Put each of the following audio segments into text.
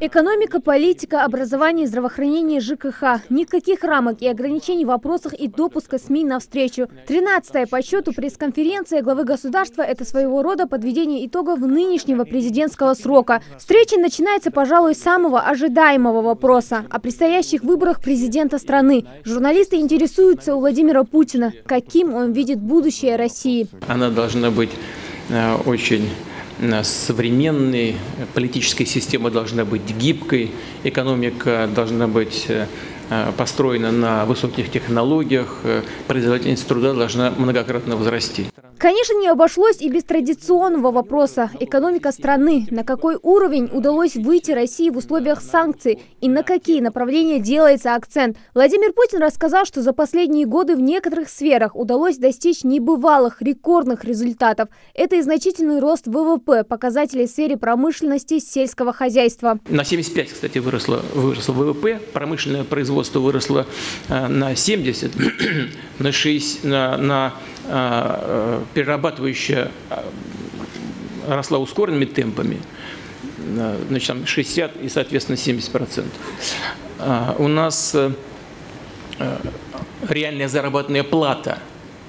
Экономика, политика, образование, здравоохранение, ЖКХ. Никаких рамок и ограничений в вопросах и допуска СМИ на встречу. 13-я по счету пресс-конференция главы государства – это своего рода подведение итогов нынешнего президентского срока. Встреча начинается, пожалуй, с самого ожидаемого вопроса – о предстоящих выборах президента страны. Журналисты интересуются у Владимира Путина, каким он видит будущее России. Она должна быть очень современной, политическая система должна быть гибкой, экономика должна быть построена на высоких технологиях, производительность труда должна многократно возрасти. Конечно, не обошлось и без традиционного вопроса – экономика страны. На какой уровень удалось выйти России в условиях санкций и на какие направления делается акцент? Владимир Путин рассказал, что за последние годы в некоторых сферах удалось достичь небывалых, рекордных результатов. Это и значительный рост ВВП, показателей в сфере промышленности, сельского хозяйства. На 75, кстати, выросло ВВП, промышленное производство выросло на 70, на 6, на перерабатывающая росла ускоренными темпами, значит, там 60 и, соответственно, 70%. У нас реальная заработная плата,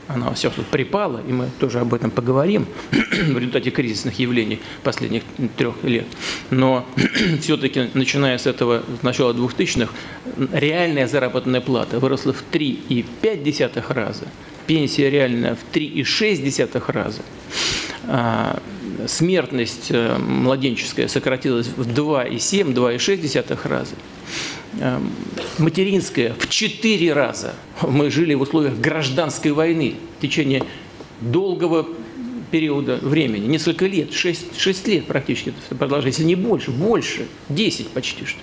она все тут припала, и мы тоже об этом поговорим в результате кризисных явлений последних 3 лет. Но все-таки, начиная с начала 2000-х, реальная заработная плата выросла в 3,5 раза. Пенсия реальная в 3,6 раза. Смертность младенческая сократилась в 2,7-2,6 раза. Материнская в 4 раза. Мы жили в условиях гражданской войны в течение долгого периода времени, несколько лет, 6 лет практически продолжается, если не больше, 10 почти что.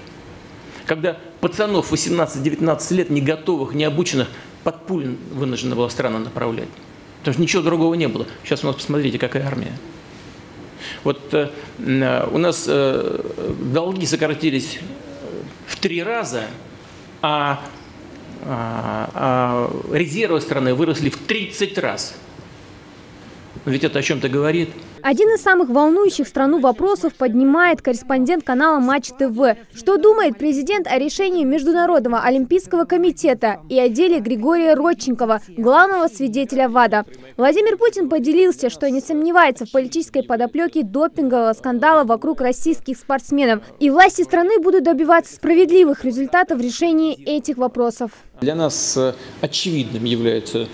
Когда пацанов 18-19 лет, не готовых, не обученных, под пуль вынуждена была страна направлять. Потому что ничего другого не было. Сейчас у нас, посмотрите, какая армия. Вот у нас долги сократились в 3 раза, а резервы страны выросли в 30 раз. Ведь это о чем-то говорит. Один из самых волнующих страну вопросов поднимает корреспондент канала Матч ТВ. Что думает президент о решении Международного олимпийского комитета и о деле Григория Родченкова, главного свидетеля ВАДА? Владимир Путин поделился, что не сомневается в политической подоплеке допингового скандала вокруг российских спортсменов. И власти страны будут добиваться справедливых результатов в решении этих вопросов. Для нас очевидным является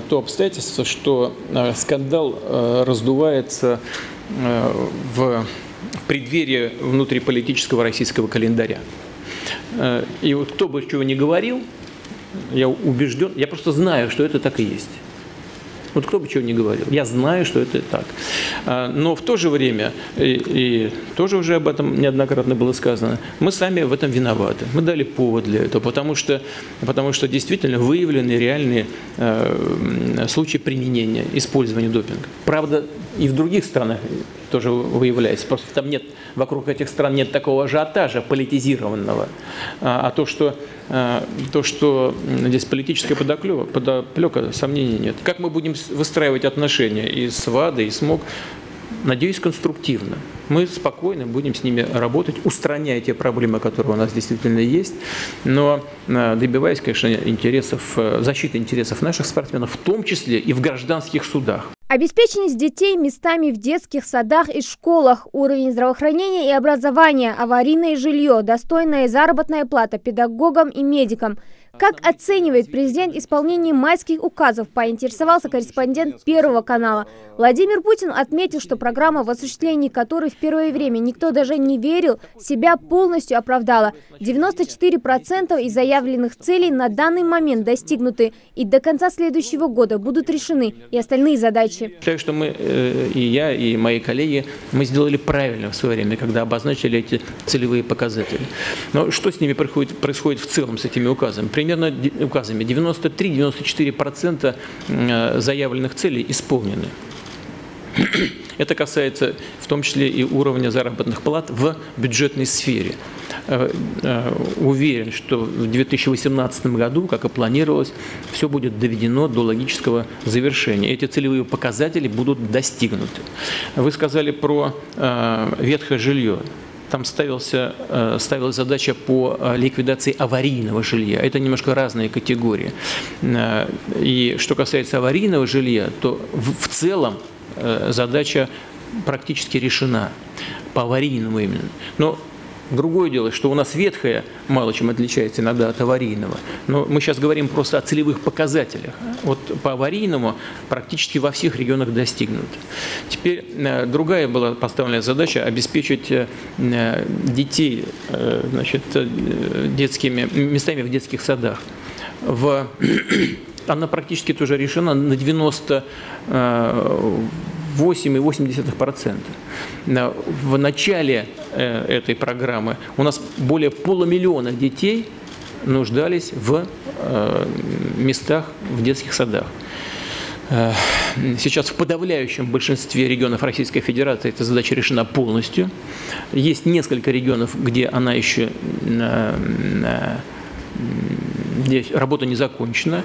то обстоятельство, что скандал раздувается в преддверии внутриполитического российского календаря. И вот кто бы чего ни говорил, я убежден, я просто знаю, что это так и есть. Вот кто бы чего ни говорил, я знаю, что это так. Но в то же время, и тоже уже об этом неоднократно было сказано, мы сами в этом виноваты. Мы дали повод для этого, потому что действительно выявлены реальные случаи применения, использования допинга. Правда, и в других странах тоже выявляется. Просто там нет, вокруг этих стран нет такого ажиотажа политизированного. А то, что здесь политическая подоплека, сомнений нет. Как мы будем выстраивать отношения и с ВАДА, и с МОК? Надеюсь, конструктивно. Мы спокойно будем с ними работать, устраняя те проблемы, которые у нас действительно есть, но добиваясь, конечно, защиты интересов наших спортсменов, в том числе и в гражданских судах. Обеспеченность детей местами в детских садах и школах, уровень здравоохранения и образования, аварийное жилье, достойная заработная плата педагогам и медикам. Как оценивает президент исполнение майских указов, поинтересовался корреспондент Первого канала. Владимир Путин отметил, что программа, в осуществлении которой в первое время никто даже не верил, себя полностью оправдала. 94% из заявленных целей на данный момент достигнуты, и до конца следующего года будут решены и остальные задачи. Считаю, что мы, и я, и мои коллеги, мы сделали правильно в свое время, когда обозначили эти целевые показатели. Но что с ними происходит в целом, с этими указами? Примерно указами 93-94% заявленных целей исполнены. Это касается в том числе и уровня заработных плат в бюджетной сфере. Уверен, что в 2018 году, как и планировалось, все будет доведено до логического завершения. Эти целевые показатели будут достигнуты. Вы сказали про ветхое жилье. там ставилась задача по ликвидации аварийного жилья. Это немножко разные категории. И что касается аварийного жилья, то в целом задача практически решена, по аварийному именно. Но другое дело, что у нас ветхое мало чем отличается иногда от аварийного. Но мы сейчас говорим просто о целевых показателях. Вот по аварийному практически во всех регионах достигнут. Теперь другая была поставлена задача обеспечить детей, значит, местами в детских садах. Она практически тоже решена на 98,8%. В начале этой программы у нас более 500 000 детей нуждались в местах в детских садах. Сейчас в подавляющем большинстве регионов Российской Федерации эта задача решена полностью. Есть несколько регионов, где она еще, где работа не закончена.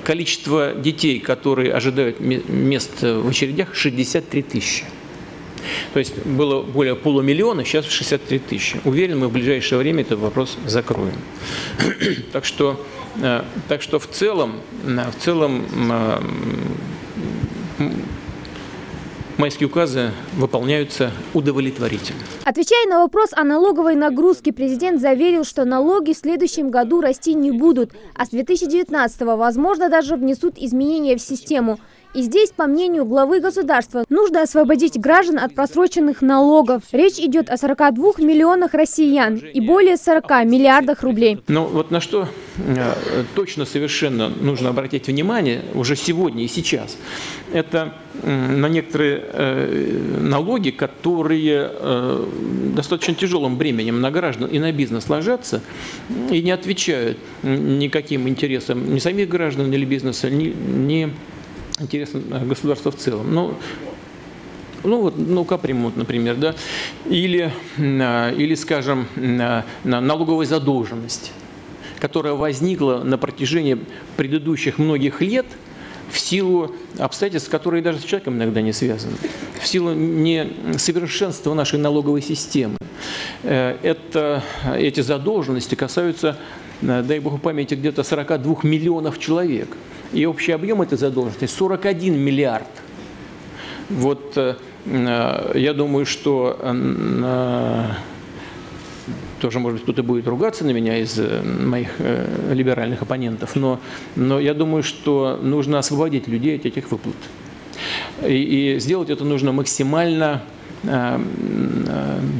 Количество детей, которые ожидают мест в очередях, 63 тысячи. То есть было более 500 000, сейчас 63 тысячи. Уверен, мы в ближайшее время этот вопрос закроем. Так что в целом майские указы выполняются удовлетворительно. Отвечая на вопрос о налоговой нагрузке, президент заверил, что налоги в следующем году расти не будут, а с 2019-го, возможно, даже внесут изменения в систему. И здесь, по мнению главы государства, нужно освободить граждан от просроченных налогов. Речь идет о 42 миллионах россиян и более 40 миллиардах рублей. Но вот на что точно совершенно нужно обратить внимание уже сегодня и сейчас, это на некоторые налоги, которые достаточно тяжелым бременем на граждан и на бизнес ложатся и не отвечают никаким интересам ни самих граждан или бизнеса, ни интересам государства в целом. Капремонт, например, да, или, скажем, налоговая задолженность, которая возникла на протяжении предыдущих многих лет в силу обстоятельств, которые даже с человеком иногда не связаны, в силу несовершенства нашей налоговой системы. Эти задолженности касаются, дай бог памяти, где-то 42 миллионов человек. И общий объем этой задолженности 41 миллиард. Вот я думаю, что тоже, может быть, кто-то будет ругаться на меня из моих либеральных оппонентов, но я думаю, что нужно освободить людей от этих выплат. И сделать это нужно максимально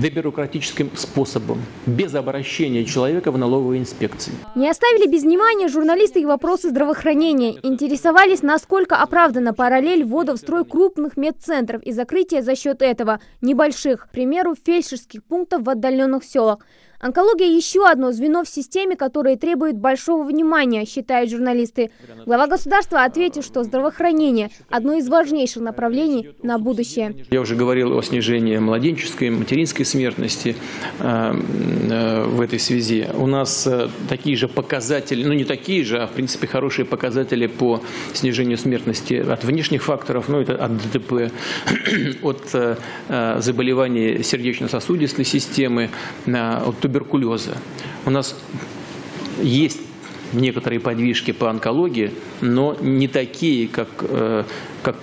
дебюрократическим способом, без обращения человека в налоговые инспекции. Не оставили без внимания журналисты и вопросы здравоохранения. Интересовались, насколько оправдана параллель ввода в строй крупных медцентров и закрытия за счет этого небольших, к примеру, фельдшерских пунктов в отдаленных селах. Онкология – еще одно звено в системе, которое требует большого внимания, считают журналисты. Глава государства ответил, что здравоохранение – одно из важнейших направлений на будущее. Я уже говорил о снижении младенческой, материнской смертности в этой связи. У нас такие же показатели, не такие же, а в принципе хорошие показатели по снижению смертности от внешних факторов, это от ДТП, от заболеваний сердечно-сосудистой системы, от туберкулеза. У нас есть некоторые подвижки по онкологии, но не такие, как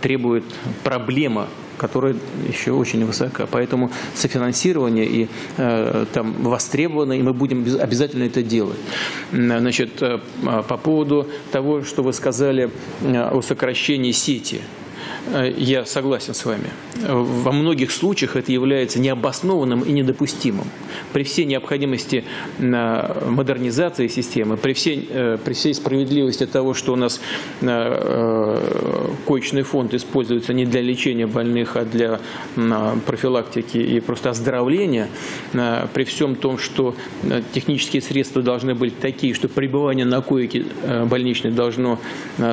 требует проблема, которая еще очень высока. Поэтому софинансирование и там востребовано, и мы будем обязательно это делать. Значит, по поводу того, что вы сказали о сокращении сети. Я согласен с вами. Во многих случаях это является необоснованным и недопустимым. При всей необходимости модернизации системы, при всей справедливости того, что у нас коечный фонд используется не для лечения больных, а для профилактики и просто оздоровления, при всем том, что технические средства должны быть такие, что пребывание на койке больничной должно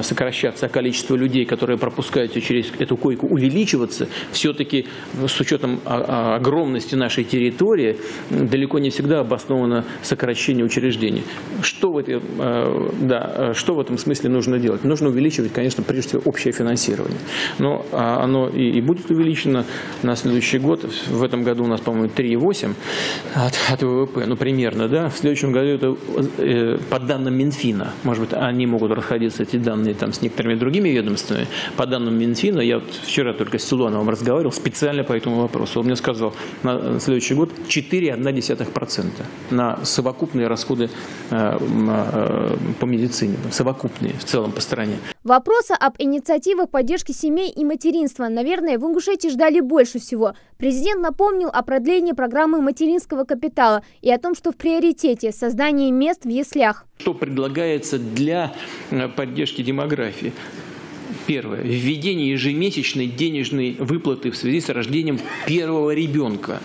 сокращаться, а количество людей, которые пропускаются через надеюсь, эту койку увеличиваться. Все-таки с учетом огромности нашей территории далеко не всегда обосновано сокращение учреждений. Что в этом смысле нужно делать? Нужно увеличивать, конечно, прежде всего общее финансирование. Но оно и будет увеличено на следующий год. В этом году у нас, по-моему, 3,8 от ВВП, ну примерно, да. В следующем году это по данным Минфина, может быть, они могут расходиться, эти данные, там, с некоторыми другими ведомствами. По данным Минфина, я вот вчера только с Силуановым разговаривал специально по этому вопросу. Он мне сказал, на следующий год 4,1% на совокупные расходы по медицине, совокупные в целом по стране. Вопроса об инициативах поддержки семей и материнства, наверное, в Ингушетии ждали больше всего. Президент напомнил о продлении программы материнского капитала и о том, что в приоритете создание мест в яслях. Что предлагается для поддержки демографии? Первое. Введение ежемесячной денежной выплаты в связи с рождением первого ребенка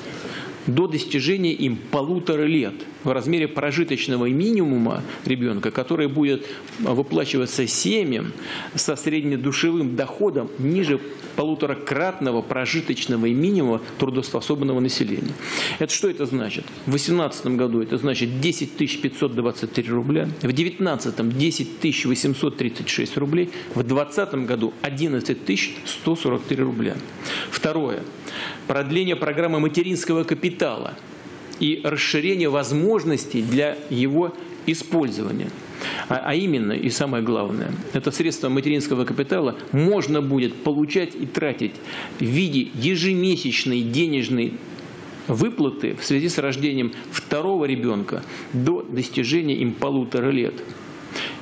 до достижения им 1,5 лет в размере прожиточного минимума ребенка, который будет выплачиваться семьям со среднедушевым доходом ниже 1,5-кратного прожиточного минимума трудоспособного населения. Это что это значит? В 2018 году это значит 10 523 рубля, в 2019 10 836 рублей, в 2020 году 11 143 рубля. Второе. Продление программы материнского капитала и расширение возможностей для его использования. А именно, и самое главное, это средства материнского капитала можно будет получать и тратить в виде ежемесячной денежной выплаты в связи с рождением второго ребенка до достижения им 1,5 лет.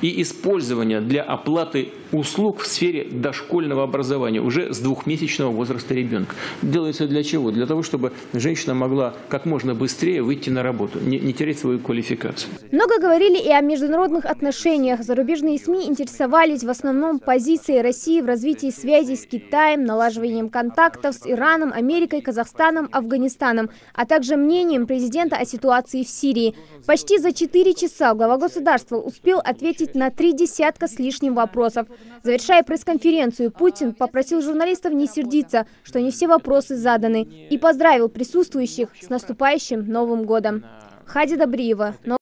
И использование для оплаты услуг в сфере дошкольного образования уже с 2-месячного возраста ребенка. Делается для чего? Для того, чтобы женщина могла как можно быстрее выйти на работу, не терять свою квалификацию. Много говорили и о международных отношениях. Зарубежные СМИ интересовались в основном позицией России в развитии связей с Китаем, налаживанием контактов с Ираном, Америкой, Казахстаном, Афганистаном, а также мнением президента о ситуации в Сирии. Почти за 4 часа глава государства успел ответить на 30 с лишним вопросов. Завершая пресс-конференцию, Путин попросил журналистов не сердиться, что не все вопросы заданы, и поздравил присутствующих с наступающим Новым годом. Хади Добриева.